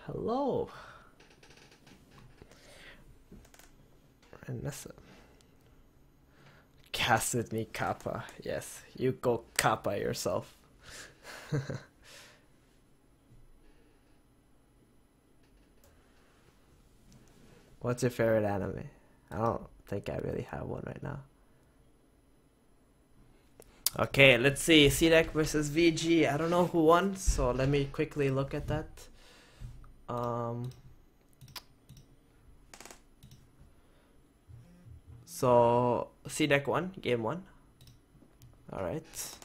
Hello. Renessa. Cast with me, Kappa. Yes, you go Kappa yourself. What's your favorite anime? I don't think I really have one right now. Okay, let's see. CDEC versus VG. I don't know who won, so let me quickly look at that. So CDEC won, game 1. Alright.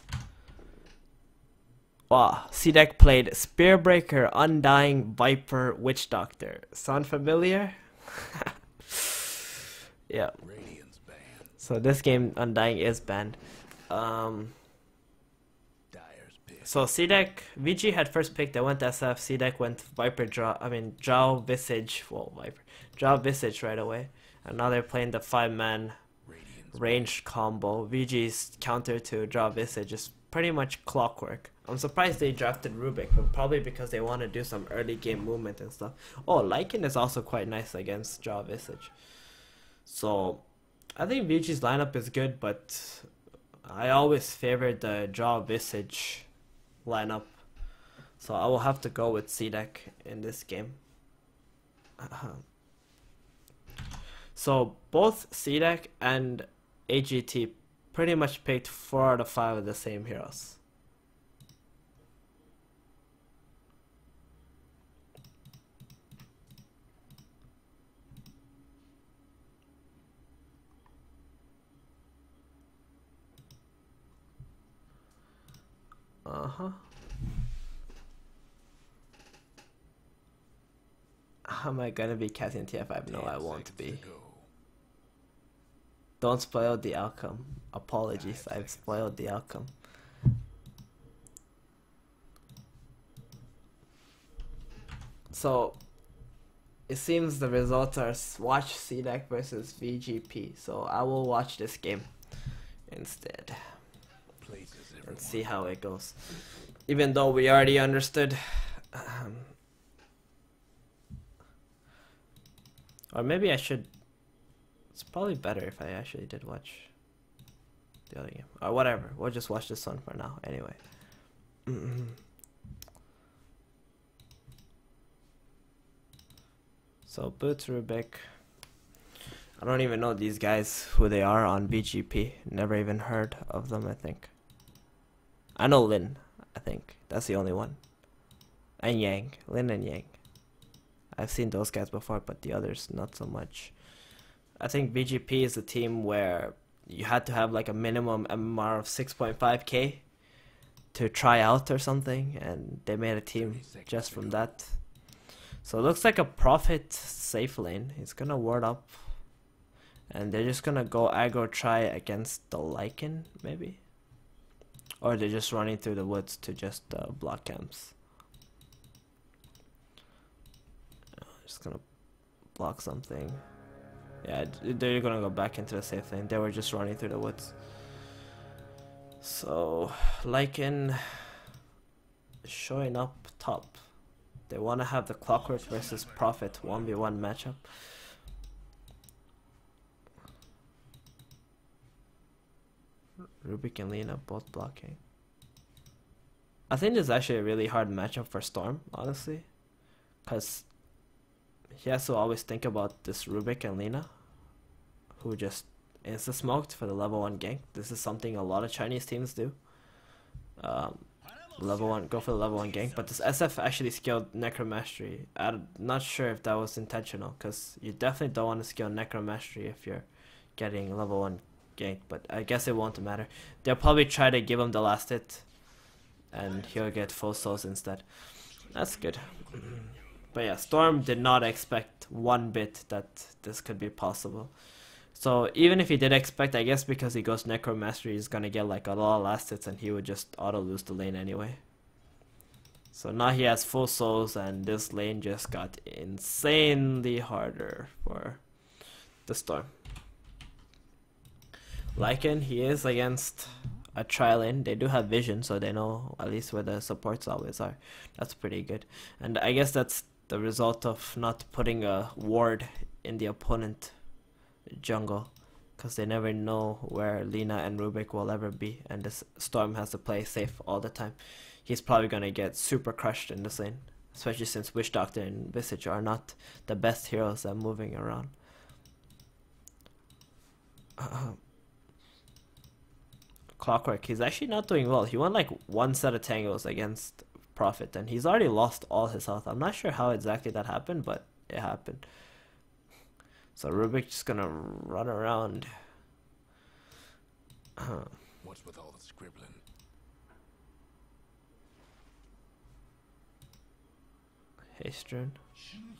Wow, CDEC played Spearbreaker, Undying, Viper, Witch Doctor. Sound familiar? Yeah. So this game, Undying, is banned. So CDEC, VG had first pick, they went SF, CDEC went Viper Drow Visage, well, Viper, Drow Visage right away. And now they're playing the 5-man ranged combo. VG's counter to Drow Visage is pretty much clockwork. I'm surprised they drafted Rubik, but probably because they want to do some early game movement and stuff. Oh, Lycan is also quite nice against Drow Visage. So, I think VG's lineup is good, but I always favored the Drow Visage lineup. So I will have to go with CDEC in this game. So both CDEC and AGT pretty much picked 4 out of 5 of the same heroes. Am I gonna be casting TI5? No, I won't be. Don't spoil the outcome. Apologies, I've spoiled the outcome. So, it seems the results are watch CDEC versus VGP. So I will watch this game instead and see how it goes. Even though we already understood. Or maybe I should. It's probably better if I actually did watch the other game. Or whatever. We'll just watch this one for now. Anyway. So, Boots, Rubik. I don't even know these guys, who they are on VGP. Never even heard of them, I think. I know Lin, I think. That's the only one. And Yang. Lin and Yang. I've seen those guys before, but the others not so much. I think VGP is a team where you had to have like a minimum MMR of 6.5k to try out or something, and they made a team just from that. So it looks like a Prophet safe lane. He's gonna ward up, and they're just gonna go aggro try against the Lycan, maybe? Or they're just running through the woods to just block camps. Just gonna block something. Yeah, they're gonna go back into the safe lane. They were just running through the woods. So, Lycan showing up top. They want to have the Clockwork versus Prophet 1v1 matchup. Rubik and Lena both blocking. I think this is actually a really hard matchup for Storm, honestly. Because he has to always think about this Rubik and Lena, who just insta-smoked for the level 1 gank. This is something a lot of Chinese teams do. Level 1, go for the level 1 gank, but this SF actually scaled Necromastery. I'm not sure if that was intentional, because you definitely don't want to scale Necromastery if you're getting level 1 gank, but I guess it won't matter. They'll probably try to give him the last hit, and he'll get full souls instead. That's good. But yeah, Storm did not expect one bit that this could be possible. So even if he did expect, I guess because he goes Necromastery, he's gonna get like a lot of last hits and he would just auto lose the lane anyway. So now he has full souls and this lane just got insanely harder for the Storm. Lycan, he is against a tri-lane. They do have vision, so they know at least where the supports always are. That's pretty good. And I guess that's the result of not putting a ward in the opponent jungle, because they never know where Lina and Rubik will ever be, and this Storm has to play safe all the time. He's probably gonna get super crushed in this lane, especially since Witch Doctor and Visage are not the best heroes at moving around. Clockwork, he's actually not doing well. He won like one set of tangos against Prophet, and he's already lost all his health. I'm not sure how exactly that happened, but it happened. So Rubik just gonna run around. What's with all the scribbling? Hastrun.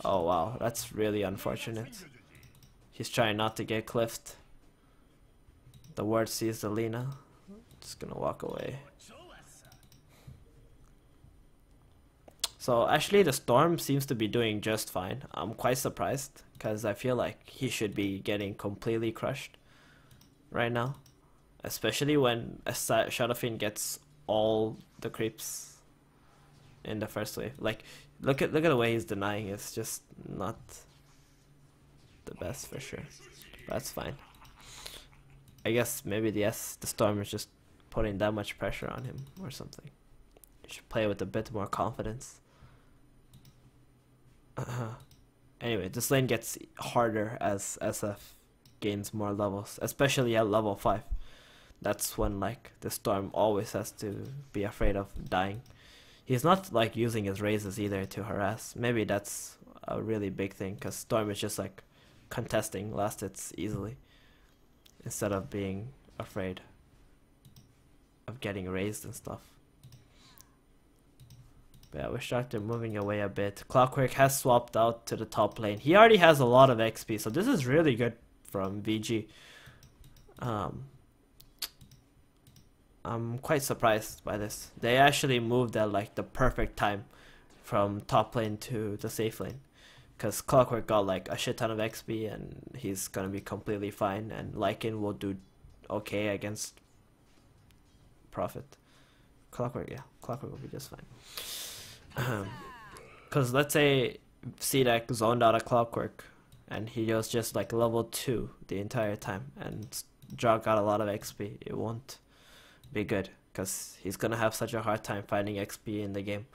Oh wow, that's really unfortunate. He's trying not to get cliffed. The ward sees the Lina. Just gonna walk away. So actually the Storm seems to be doing just fine. I'm quite surprised, because I feel like he should be getting completely crushed right now. Especially when a Shadow Fiend gets all the creeps in the first wave. Like, look at the way he's denying. It's just not the best for sure. But that's fine. I guess maybe the Storm is just putting that much pressure on him or something. He should play with a bit more confidence. Anyway, this lane gets harder as SF gains more levels, especially at level 5. That's when like the Storm always has to be afraid of dying. He's not like using his raises either to harass. Maybe that's a really big thing, because Storm is just like contesting last hits easily instead of being afraid of getting raised and stuff. But yeah, Witch Doctor moving away a bit. Clockwork has swapped out to the top lane. He already has a lot of XP, so this is really good from VG. I'm quite surprised by this. They actually moved at like the perfect time from top lane to the safe lane, because Clockwork got like a shit ton of XP and he's gonna be completely fine, and Lycan will do okay against Prophet. Clockwork will be just fine. Because let's say CDEC zoned out a Clockwork and he was just like level 2 the entire time and Jaw got a lot of XP, it won't be good, because he's gonna have such a hard time finding XP in the game.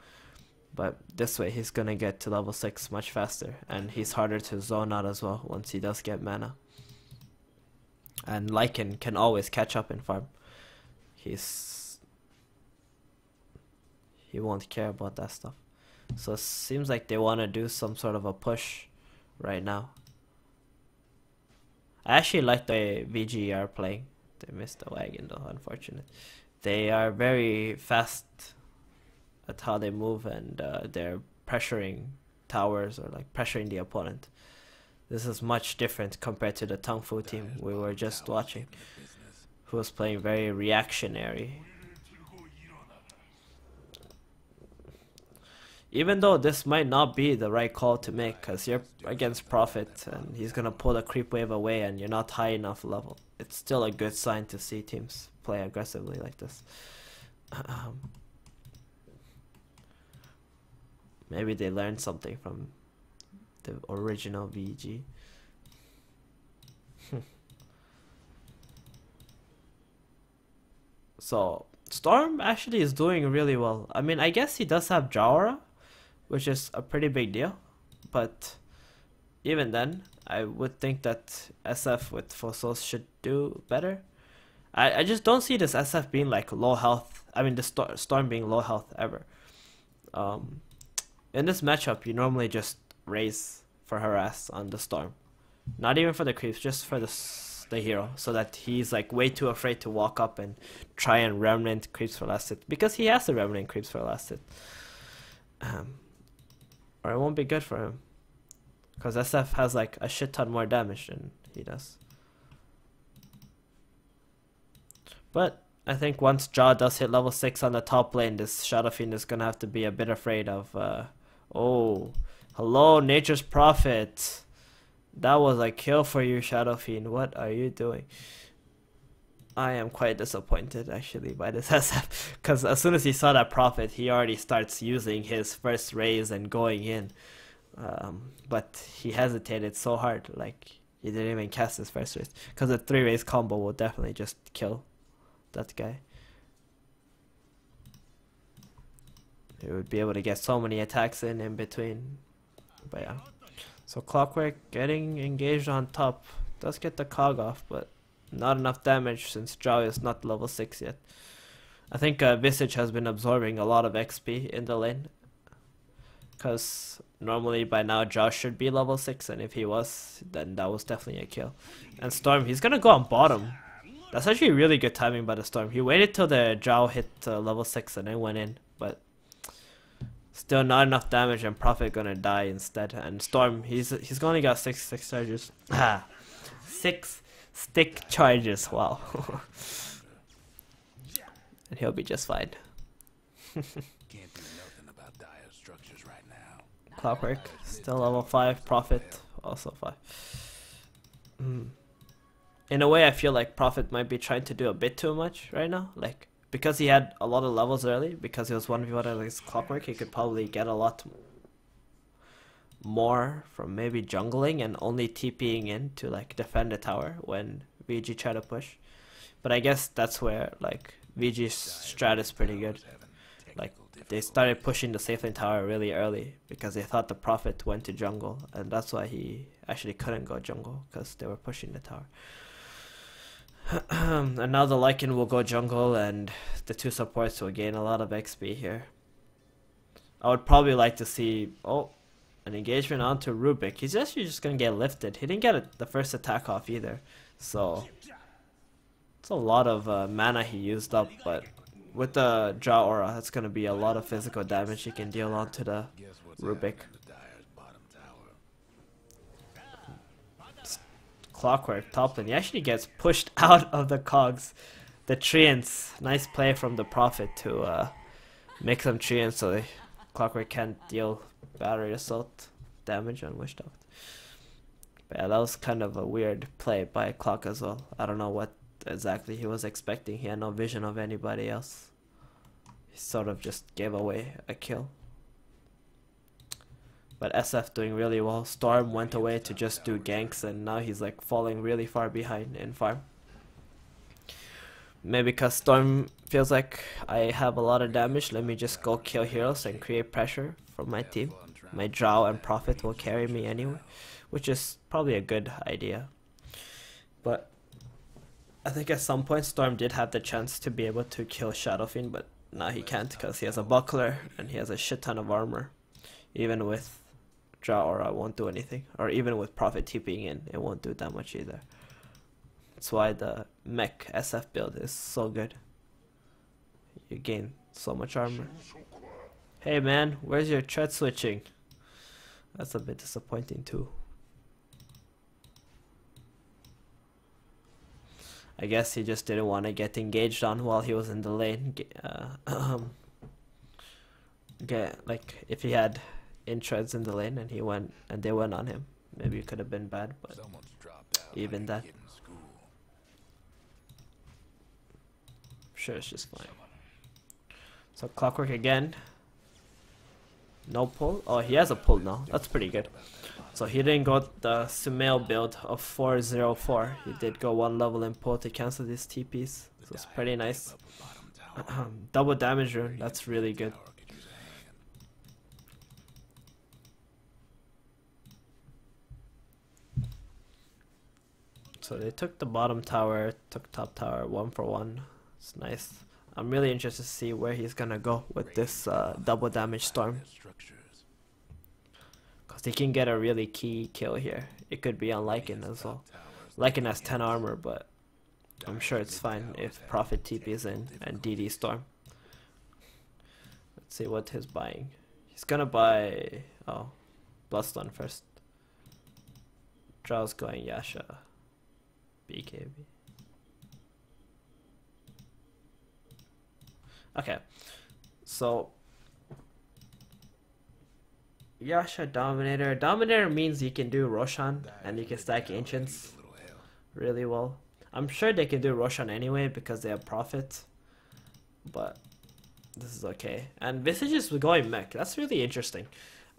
But this way he's gonna get to level 6 much faster, and he's harder to zone out as well once he does get mana. And Lycan can always catch up in farm. He won't care about that stuff. So it seems like they want to do some sort of a push right now. I actually like the VG are playing. They missed the wagon though, unfortunate. They are very fast at how they move, and they're pressuring towers or like pressuring the opponent. This is much different compared to the Tung Fu team we were just watching, who was playing very reactionary. Even though this might not be the right call to make, because you're against Prophet and he's gonna pull the creep wave away and you're not high enough level, it's still a good sign to see teams play aggressively like this. Maybe they learned something from the original VG. So Storm actually is doing really well. I mean, I guess he does have Jawara, which is a pretty big deal, but even then I would think that SF with Fossils should do better. I just don't see this SF being like low health. I mean, the Storm being low health ever. In this matchup you normally just raise for harass on the Storm, not even for the creeps, just for the hero, so that he's like way too afraid to walk up and try and remnant creeps for last hit, because he has the remnant creeps for last hit. Or it won't be good for him, because SF has like a shit ton more damage than he does. But I think once Jaw does hit level 6 on the top lane, this Shadow Fiend is gonna have to be a bit afraid of oh, hello Nature's Prophet. That was a kill for you, Shadow Fiend. What are you doing? I am quite disappointed actually by this SF, because as soon as he saw that Prophet, he already starts using his first raise and going in. But he hesitated so hard, like he didn't even cast his first raise, because a 3-raise combo will definitely just kill that guy. He would be able to get so many attacks in between. But yeah. So Clockwork getting engaged on top. Does get the cog off, but not enough damage since Zhao is not level 6 yet. I think Visage has been absorbing a lot of XP in the lane. Because normally by now Zhao should be level 6, and if he was, then that was definitely a kill. And Storm, he's gonna go on bottom. That's actually really good timing by the Storm. He waited till the Zhao hit level 6 and then went in, but still not enough damage, and Prophet gonna die instead. And Storm, he's only got 6 charges. 6 stick charges, wow. And he'll be just fine. Can't do nothing about dire structures right now. Clockwork, still level 5, Prophet, also 5. In a way, I feel like Prophet might be trying to do a bit too much right now. Like, because he had a lot of levels early, because he was 1v1 against Clockwork, he could probably get a lot more from maybe jungling and only TPing in to like defend the tower when VG try to push. But I guess that's where like VG's strat is pretty good. Like they started pushing the safe lane tower really early because they thought the Prophet went to jungle, and that's why he actually couldn't go jungle, because they were pushing the tower. And now the Lycan will go jungle, and the 2 supports will gain a lot of XP here. I would probably like to see an engagement onto Rubik. He's actually just gonna get lifted. He didn't get the first attack off either, so it's a lot of mana he used up. But with the Draw Aura, that's gonna be a lot of physical damage he can deal onto the Rubik. Clockwork top lane. He actually gets pushed out of the cogs. The treants. Nice play from the Prophet to make some treants so Clockwork can't deal battery assault damage on Wished Out. But yeah, that was kind of a weird play by Clock as well. I don't know what exactly he was expecting. He had no vision of anybody else. He sort of just gave away a kill. But SF doing really well. Storm went away to just do ganks, and now he's like falling really far behind in farm. Maybe because Storm feels like I have a lot of damage, let me just go kill heroes and create pressure from my team. My Drow and Prophet will carry me anyway, which is probably a good idea. But I think at some point Storm did have the chance to be able to kill Shadowfiend, but now he can't because he has a buckler and he has a shit ton of armor. Even with Draw Aura, won't do anything, or even with Prophet TPing in, it won't do that much either. That's why the mech SF build is so good. You gain so much armor. Hey man, where's your thread switching? That's a bit disappointing too. I guess he just didn't want to get engaged on while he was in the lane. Like if he had intreads in the lane and he went and they went on him, maybe it could have been bad, but even that, sure, it's just fine. So Clockwork again. No pull. Oh, he has a pull now. That's pretty good. So he didn't go the Sumail build of 404. He did go 1 level in pull to cancel these TPs. So it's pretty nice. Double damage rune. That's really good. So they took the bottom tower, took top tower 1 for 1. It's nice. I'm really interested to see where he's gonna go with this double damage Storm. Because he can get a really key kill here. It could be on Lycan as well. Lycan has 10 armor, but I'm sure it's fine if Prophet TP is in and DD Storm. Let's see what he's buying. He's gonna buy... oh, Bloodstone first. Drow's going Yasha. BKB. Okay, so Yasha Dominator. Dominator means you can do Roshan and you can stack Ancients really well. I'm sure they can do Roshan anyway because they have Prophet, but this is okay. And Visage is going mech. That's really interesting.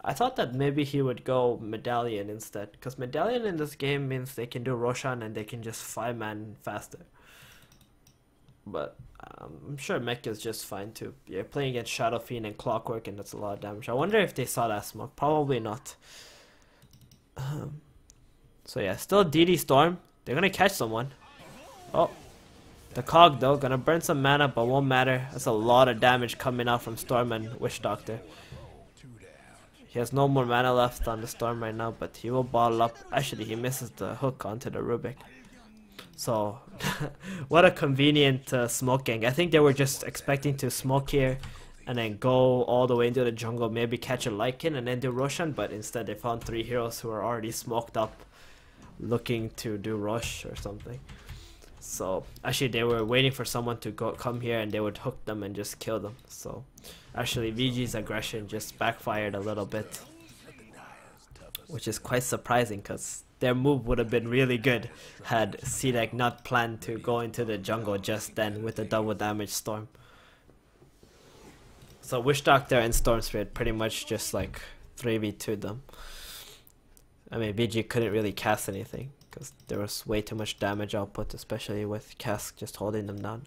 I thought that maybe he would go Medallion instead, because Medallion in this game means they can do Roshan and they can just 5-man faster. But I'm sure Mech is just fine too. You're playing against Shadow Fiend and Clockwork, and that's a lot of damage. I wonder if they saw that smoke. Probably not. So yeah, still DD Storm. They're gonna catch someone. Oh, the Cog though, gonna burn some mana, but won't matter. That's a lot of damage coming out from Storm and Witch Doctor. He has no more mana left on the Storm right now, but he will bottle up. Actually, he misses the hook onto the Rubik. So, what a convenient smoke gang. I think they were just expecting to smoke here and then go all the way into the jungle, maybe catch a Lycan and then do Roshan, but instead they found 3 heroes who are already smoked up looking to do Rush or something. So, actually they were waiting for someone to come here and they would hook them and just kill them. So, actually VG's aggression just backfired a little bit, which is quite surprising because their move would have been really good had CDEC not planned to go into the jungle just then with the double damage Storm. So Witch Doctor and Storm Spirit pretty much just like 3v2'd them. I mean, VG couldn't really cast anything because there was way too much damage output, especially with Cask just holding them down.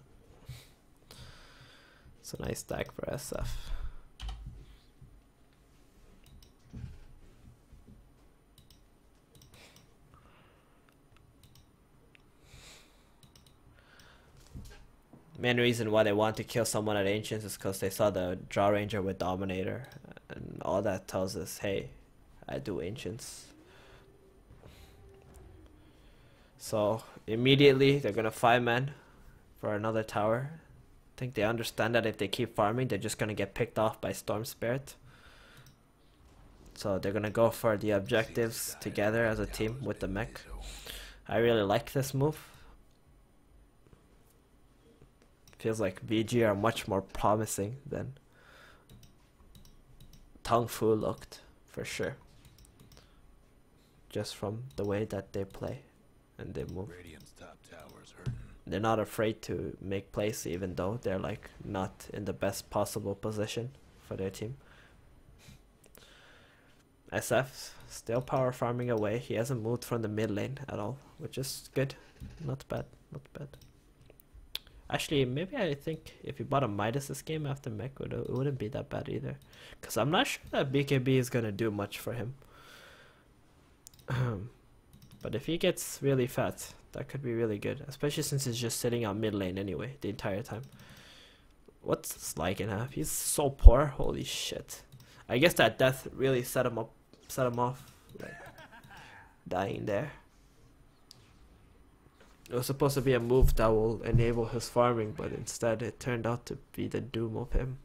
It's a nice stack for SF. Main reason why they want to kill someone at Ancients is because they saw the Draw Ranger with Dominator, and all that tells us, hey, I do Ancients. So immediately they're gonna 5-man for another tower. I think they understand that if they keep farming, they're just gonna get picked off by Storm Spirit. So they're gonna go for the objectives together as a team with the mech. I really like this move. Feels like VG are much more promising than Tong Fu looked, for sure. Just from the way that they play and they move. They're not afraid to make plays even though they're like not in the best possible position for their team. SF still power farming away. He hasn't moved from the mid lane at all, which is good. Not bad, not bad. Actually, maybe I think if you bought a Midas this game after Mech, it wouldn't be that bad either. Because I'm not sure that BKB is going to do much for him. But if he gets really fat, that could be really good. Especially since he's just sitting on mid lane anyway, the entire time. What's this Lycan have? He's so poor. Holy shit. I guess that death really set him off. Like, dying there. It was supposed to be a move that will enable his farming, but instead it turned out to be the doom of him.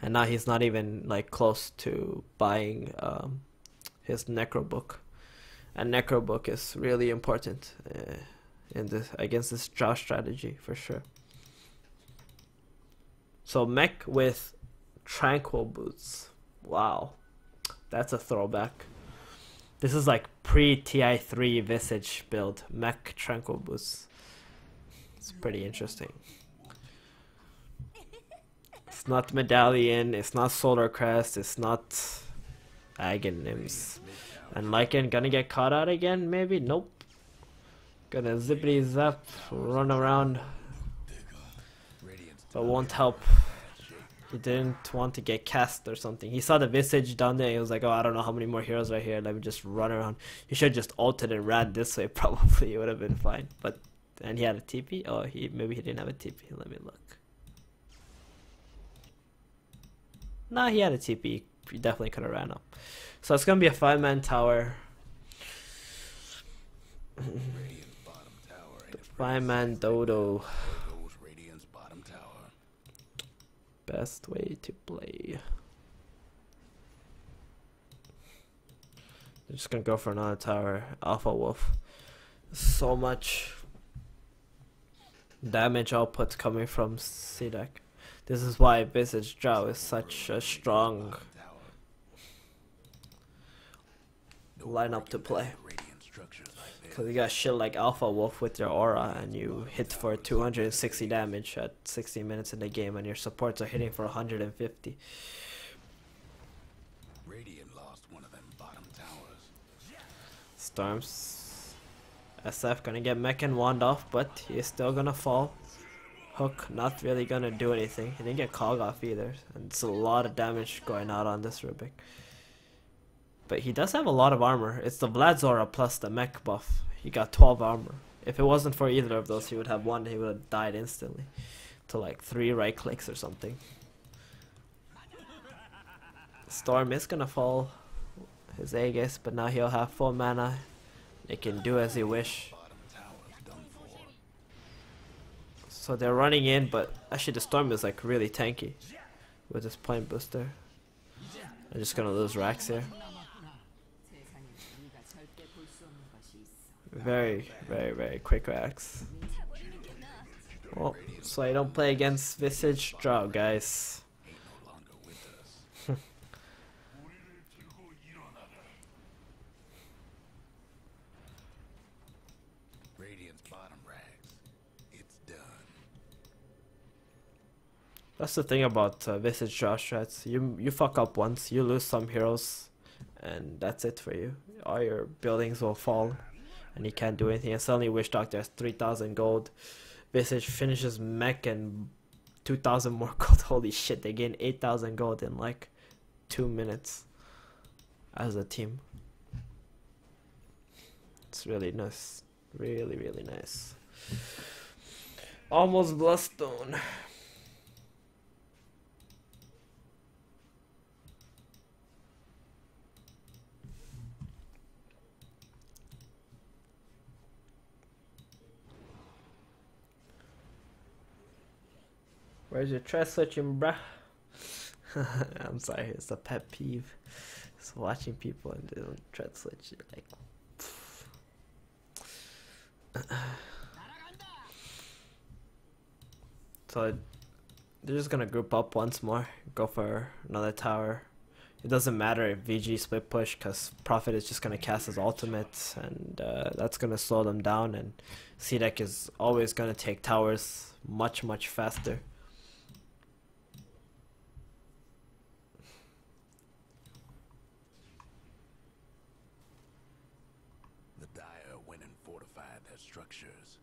And now he's not even like close to buying his Necro Book. And Necro Book is really important in this against this draw strategy for sure. So Mech with Tranquil Boots. Wow, that's a throwback. This is like pre-TI3 Visage build, Mech Tranquil Boots. It's pretty interesting. It's not Medallion, it's not Solar Crest, it's not Aghanims. And Lycan gonna get caught out again, maybe? Nope. Gonna zippity zap, run around. But won't help. He didn't want to get cast or something. He saw the Visage down there. He was like, oh, I don't know how many more heroes right here. Let me just run around. He should have just ulted and ran this way. Probably it would have been fine. But and he had a TP. Oh, maybe he didn't have a TP. Let me look. Nah, he had a TP. He definitely could have ran up. So it's gonna be a 5-man tower. The 5-man dodo. Best way to play. They're just gonna go for another tower. Alpha Wolf. So much damage output coming from CDEC. This is why Visage Drow is such a strong lineup to play. Because you got shit like Alpha Wolf with your aura and you hit for 260 damage at 60 minutes in the game and your supports are hitting for 150. lost one of them bottom towers. Storms. SF gonna get mech and wand off, but he is still gonna fall. Hook not really gonna do anything. He didn't get cog off either. And it's a lot of damage going out on this Rubik. But he does have a lot of armor. It's the Vlad Zora plus the mech buff. He got 12 armor. If it wasn't for either of those, he would have one. He would have died instantly. To like 3 right clicks or something. Storm is gonna fall his Aegis, but now he'll have full mana. He can do as he wish. So they're running in, but actually the Storm is like really tanky with his point booster. I'm just gonna lose racks here. Very, very, very quick racks. Well, so I don't play against Visage Draw, guys. That's the thing about Visage Draw strats. You fuck up once, you lose some heroes, and that's it for you. All your buildings will fall, and you can't do anything. And suddenly Wish Doctor has 3,000 gold. Visage finishes mech and 2,000 more gold. Holy shit, they gain 8,000 gold in like 2 minutes as a team. It's really nice. Really, really nice. Almost Bloodstone. Where's your thread switching, bruh? I'm sorry, it's a pet peeve. It's watching people and they don't thread switch. You're like, so they're just gonna group up once more, go for another tower. It doesn't matter if VG split push, because Prophet is just gonna cast his ultimate, and that's gonna slow them down. And CDEC is always gonna take towers much, much faster. Structures.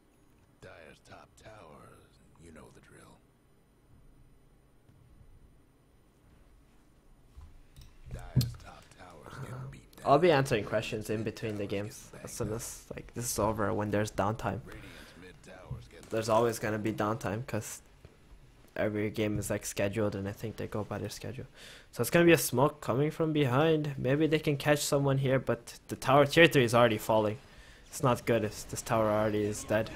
Dire's top towers, you know the drill. Dire's top towers get beat down. I'll be answering questions in between the games as soon as like this is over. When there's downtime, there's always gonna be downtime because every game is like scheduled, and I think they go by their schedule. So it's gonna be a smoke coming from behind. Maybe they can catch someone here, but the tower tier 3 is already falling. It's not good if this tower already is dead.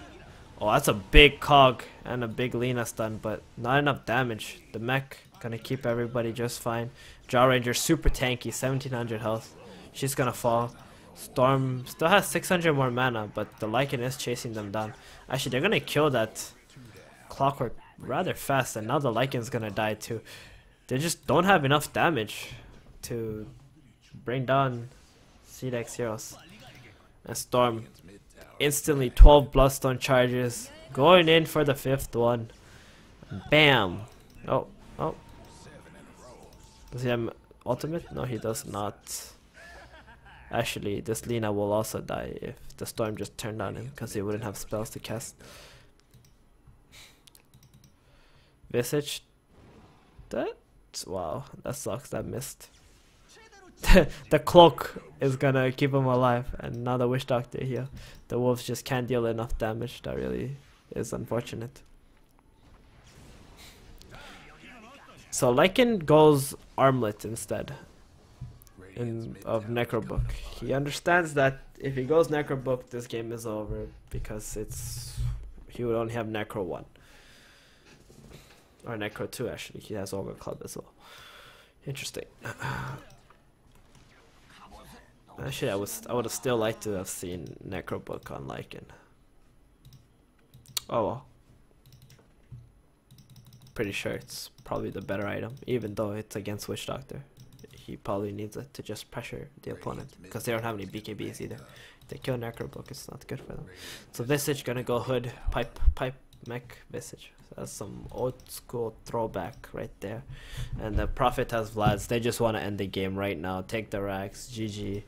Oh, that's a big cog and a big Lina stun, but not enough damage. The mech gonna keep everybody just fine. Jaw Ranger super tanky, 1700 health. She's gonna fall. Storm still has 600 more mana, but the Lycan is chasing them down. Actually, they're gonna kill that Clockwork rather fast, and now the Lycan's gonna die too. They just don't have enough damage to bring down CDEC heroes. And Storm instantly 12 Bloodstone charges, going in for the 5th one. Bam! Oh. Does he have ultimate? No, he does not. Actually, this Lina will also die if the Storm just turned on him, because he wouldn't have spells to cast. Visage. Wow, that sucks, that missed. The cloak is gonna keep him alive, and now the Wish Doctor here. The wolves just can't deal enough damage. That really is unfortunate. So Lycan goes Armlet instead of Necrobook. He understands that if he goes Necrobook, this game is over, because he would only have Necro 1. Or Necro 2 actually. He has Ogre Club as well. Interesting. Actually, I would have still liked to have seen Necrobook on Lycan. Oh well. Pretty sure it's probably the better item, even though it's against Witch Doctor. He probably needs it to just pressure the opponent, because they don't have any BKBs either. If they kill Necrobook, it's not good for them. So Visage gonna go Hood, pipe, mech Visage. That's some old school throwback right there. And the Prophet has Vlads. They just want to end the game right now. Take the racks. GG.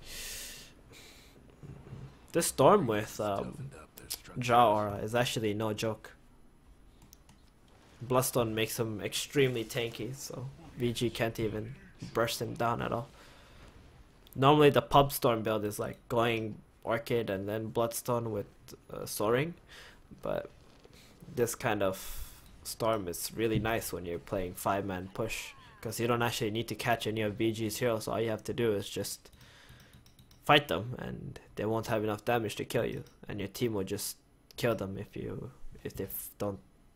This Storm with Jaw Aura is actually no joke. Bloodstone makes him extremely tanky, so VG can't even burst him down at all. Normally the pub Storm build is like going Orchid and then Bloodstone with Soaring, but this kind of Storm is really nice when you're playing 5-man push, because you don't actually need to catch any of VG's heroes. So all you have to do is just fight them, and they won't have enough damage to kill you, and your team will just kill them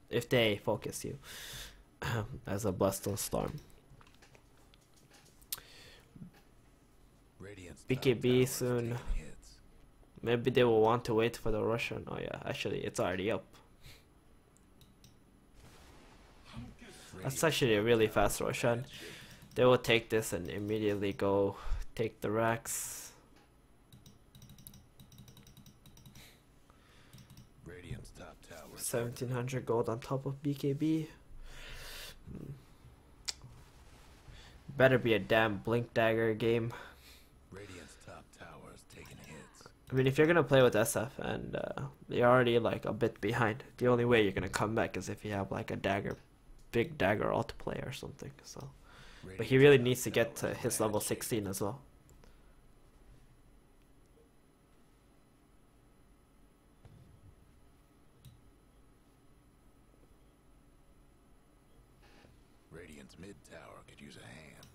if they focus you as a Bloodstone Storm. BKB soon. Maybe they will want to wait for the Russian. Oh yeah, actually it's already up. That's actually a really fast Roshan. They will take this and immediately go take the racks. 1700 gold on top of BKB. Better be a damn Blink Dagger game. I mean, if you're gonna play with SF and you're already like a bit behind, the only way you're gonna come back is if you have like a big dagger alt play or something. So, but he really needs to get to his level 16 as well. Radiant's mid tower could use a hand.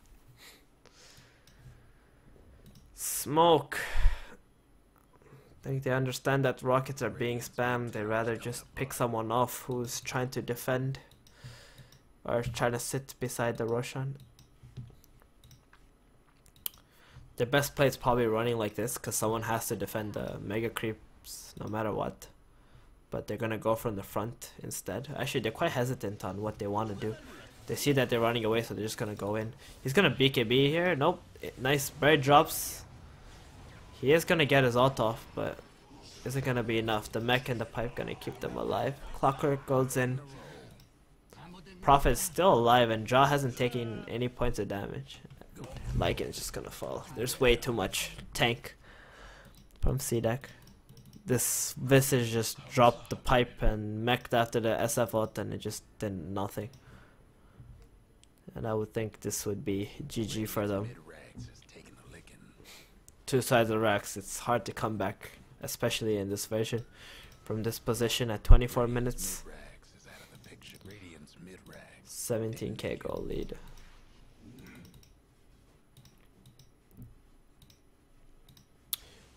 Smoke. I think they understand that rockets are being spammed. They rather just pick someone off who's trying to defend or trying to sit beside the Roshan. The best play is probably running like this, because someone has to defend the mega creeps no matter what. But they're gonna go from the front instead. Actually, they're quite hesitant on what they want to do. They see that they're running away, so they're just gonna go in. He's gonna BKB here. Nope. Nice bird drops. He is gonna get his ult off, but is it gonna be enough? The mech and the pipe gonna keep them alive. Clockwork goes in. Prophet is still alive, and Jaw hasn't taken any points of damage. Lycan's just gonna fall. There's way too much tank from CDEC. This Visage just dropped the pipe and meched after the SF ult, and it just did nothing. And I would think this would be GG for them. Two sides of racks, it's hard to come back, especially in this version, from this position at 24 minutes. 17k goal lead.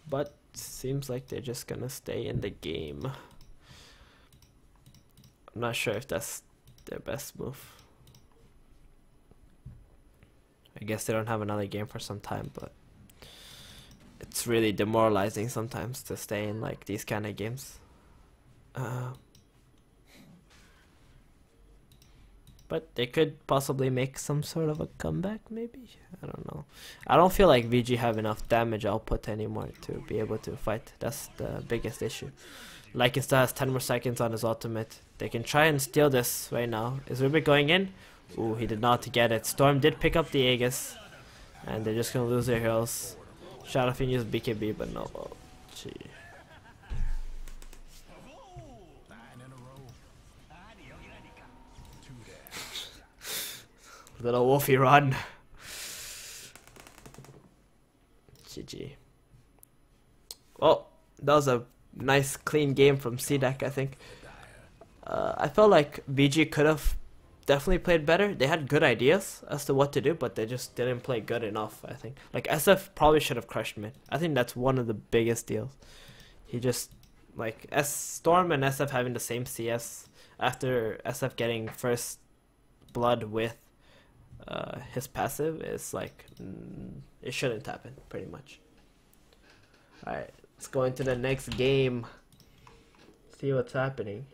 But seems like they're just gonna stay in the game. I'm not sure if that's their best move. I guess they don't have another game for some time, but it's really demoralizing sometimes to stay in like these kind of games. But they could possibly make some sort of a comeback, maybe? I don't know. I don't feel like VG have enough damage output anymore to be able to fight. That's the biggest issue. Lycan still has 10 more seconds on his ultimate. They can try and steal this right now. Is Rubik going in? Ooh, he did not get it. Storm did pick up the Aegis, and they're just gonna lose their heroes. Shadowfiend used BKB, but no. Oh, gee. Little Wolfie run. GG. Well, that was a nice clean game from CDEC, I think. I felt like VG could have definitely played better. They had good ideas as to what to do, but they just didn't play good enough, I think. Like, SF probably should have crushed mid. I think that's one of the biggest deals. He just, like, Storm and SF having the same CS after SF getting first blood with his passive is like, it shouldn't happen, pretty much. Alright, let's go into the next game. See what's happening.